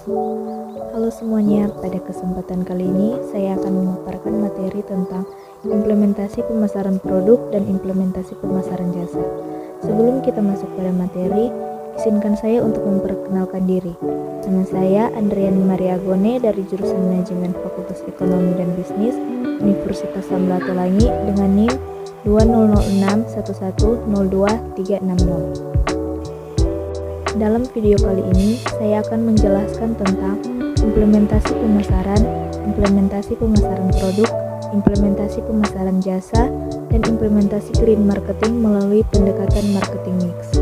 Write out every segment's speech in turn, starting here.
Halo semuanya, pada kesempatan kali ini saya akan memaparkan materi tentang implementasi pemasaran produk dan implementasi pemasaran jasa. Sebelum kita masuk pada materi, izinkan saya untuk memperkenalkan diri. Nama saya Andriani Mariagone dari jurusan Manajemen Fakultas Ekonomi dan Bisnis Universitas Samratulangi dengan NIM 200611023660. Dalam video kali ini, saya akan menjelaskan tentang implementasi pemasaran produk, implementasi pemasaran jasa, dan implementasi green marketing melalui pendekatan marketing mix.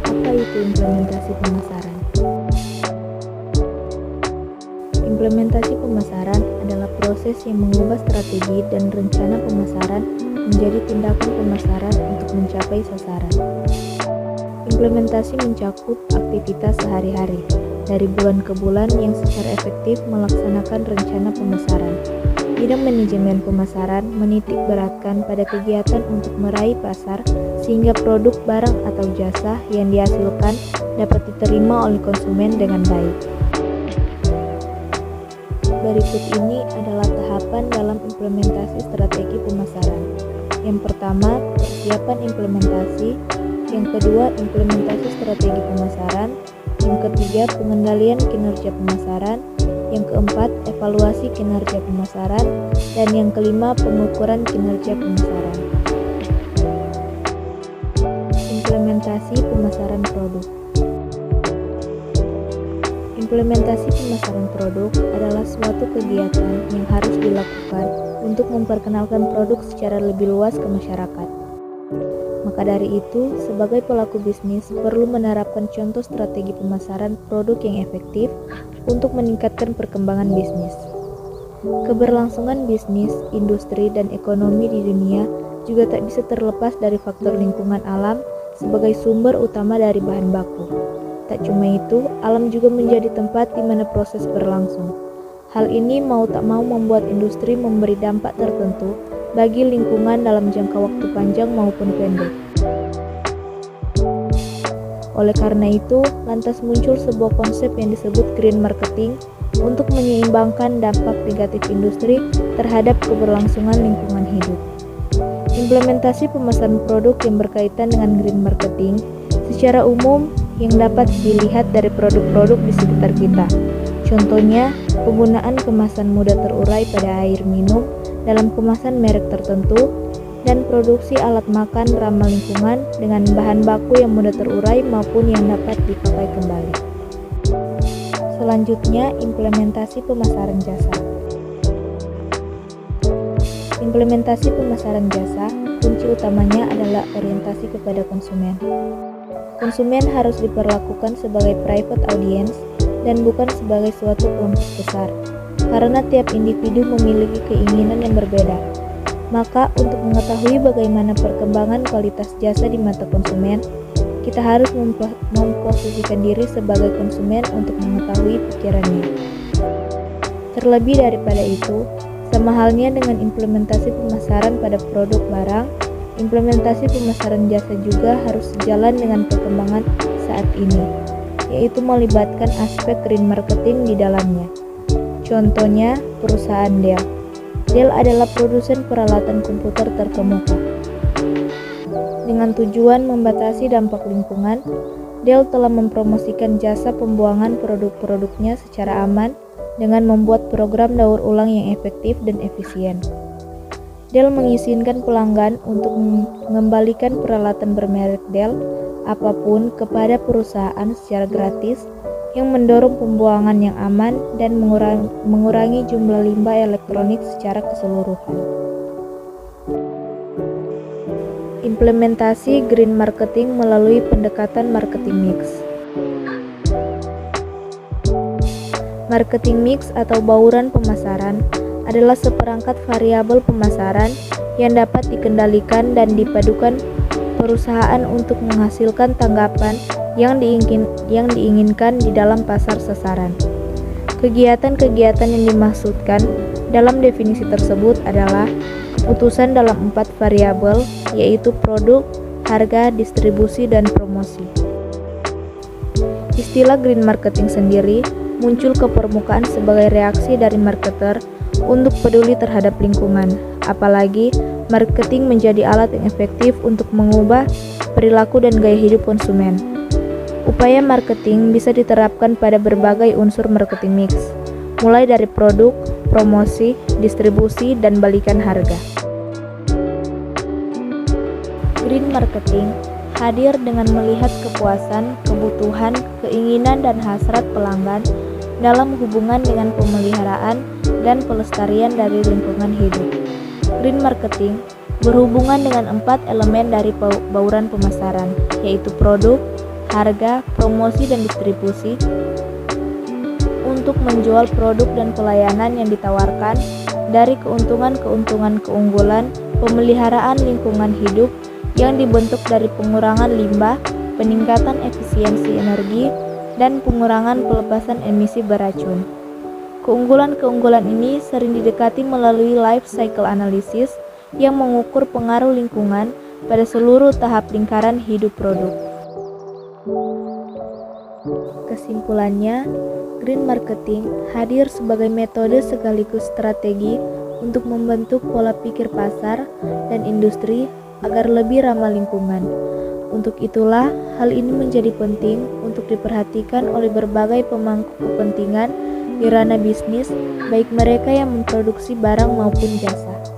Apa itu implementasi pemasaran? Implementasi pemasaran adalah proses yang mengubah strategi dan rencana pemasaran menjadi tindakan pemasaran untuk mencapai sasaran. Implementasi mencakup aktivitas sehari-hari, dari bulan ke bulan yang secara efektif melaksanakan rencana pemasaran. Bidang manajemen pemasaran menitik beratkan pada kegiatan untuk meraih pasar sehingga produk, barang, atau jasa yang dihasilkan dapat diterima oleh konsumen dengan baik. Berikut ini adalah tahapan dalam implementasi strategi pemasaran. Yang pertama, persiapan implementasi. Yang kedua, implementasi strategi pemasaran. Yang ketiga, pengendalian kinerja pemasaran. Yang keempat, evaluasi kinerja pemasaran. Dan yang kelima, pengukuran kinerja pemasaran. Implementasi pemasaran produk. Implementasi pemasaran produk adalah suatu kegiatan yang harus dilakukan untuk memperkenalkan produk secara lebih luas ke masyarakat. Maka dari itu, sebagai pelaku bisnis perlu menerapkan contoh strategi pemasaran produk yang efektif untuk meningkatkan perkembangan bisnis. Keberlangsungan bisnis, industri, dan ekonomi di dunia juga tak bisa terlepas dari faktor lingkungan alam sebagai sumber utama dari bahan baku. Tak cuma itu, alam juga menjadi tempat di mana proses berlangsung. Hal ini mau tak mau membuat industri memberi dampak tertentu bagi lingkungan dalam jangka waktu panjang maupun pendek. Oleh karena itu, lantas muncul sebuah konsep yang disebut green marketing untuk menyeimbangkan dampak negatif industri terhadap keberlangsungan lingkungan hidup. Implementasi pemasaran produk yang berkaitan dengan green marketing secara umum yang dapat dilihat dari produk-produk di sekitar kita. Contohnya, penggunaan kemasan mudah terurai pada air minum dalam kemasan merek tertentu, dan produksi alat makan ramah lingkungan dengan bahan baku yang mudah terurai maupun yang dapat dipakai kembali. Selanjutnya, implementasi pemasaran jasa. Implementasi pemasaran jasa, kunci utamanya adalah orientasi kepada konsumen. Konsumen harus diperlakukan sebagai private audience dan bukan sebagai suatu kelompok besar, karena tiap individu memiliki keinginan yang berbeda. Maka untuk mengetahui bagaimana perkembangan kualitas jasa di mata konsumen, kita harus memposisikan diri sebagai konsumen untuk mengetahui pikirannya. Terlebih daripada itu, sama halnya dengan implementasi pemasaran pada produk barang, implementasi pemasaran jasa juga harus sejalan dengan perkembangan saat ini, yaitu melibatkan aspek green marketing di dalamnya. Contohnya, perusahaan Dell. Dell adalah produsen peralatan komputer terkemuka. Dengan tujuan membatasi dampak lingkungan, Dell telah mempromosikan jasa pembuangan produk-produknya secara aman dengan membuat program daur ulang yang efektif dan efisien. Dell mengizinkan pelanggan untuk mengembalikan peralatan bermerek Dell apapun kepada perusahaan secara gratis, yang mendorong pembuangan yang aman dan mengurangi jumlah limbah elektronik secara keseluruhan. Implementasi green marketing melalui pendekatan marketing mix. Marketing mix atau bauran pemasaran adalah seperangkat variabel pemasaran yang dapat dikendalikan dan dipadukan perusahaan untuk menghasilkan tanggapan yang diinginkan di dalam pasar sasaran. Kegiatan-kegiatan yang dimaksudkan dalam definisi tersebut adalah keputusan dalam 4 variabel, yaitu produk, harga, distribusi, dan promosi. Istilah green marketing sendiri muncul ke permukaan sebagai reaksi dari marketer untuk peduli terhadap lingkungan, apalagi marketing menjadi alat yang efektif untuk mengubah perilaku dan gaya hidup konsumen. Upaya marketing bisa diterapkan pada berbagai unsur marketing mix, mulai dari produk, promosi, distribusi, dan balikan harga. Green marketing hadir dengan melihat kepuasan, kebutuhan, keinginan, dan hasrat pelanggan dalam hubungan dengan pemeliharaan dan pelestarian dari lingkungan hidup. Green marketing berhubungan dengan 4 elemen dari bauran pemasaran, yaitu produk, harga, promosi, dan distribusi, untuk menjual produk dan pelayanan yang ditawarkan, dari keuntungan keunggulan pemeliharaan lingkungan hidup yang dibentuk dari pengurangan limbah, peningkatan efisiensi energi, dan pengurangan pelepasan emisi beracun. Keunggulan ini sering didekati melalui life cycle analysis yang mengukur pengaruh lingkungan pada seluruh tahap lingkaran hidup produk. Kesimpulannya, green marketing hadir sebagai metode sekaligus strategi untuk membentuk pola pikir pasar dan industri agar lebih ramah lingkungan. Untuk itulah, hal ini menjadi penting untuk diperhatikan oleh berbagai pemangku kepentingan di ranah bisnis, baik mereka yang memproduksi barang maupun jasa.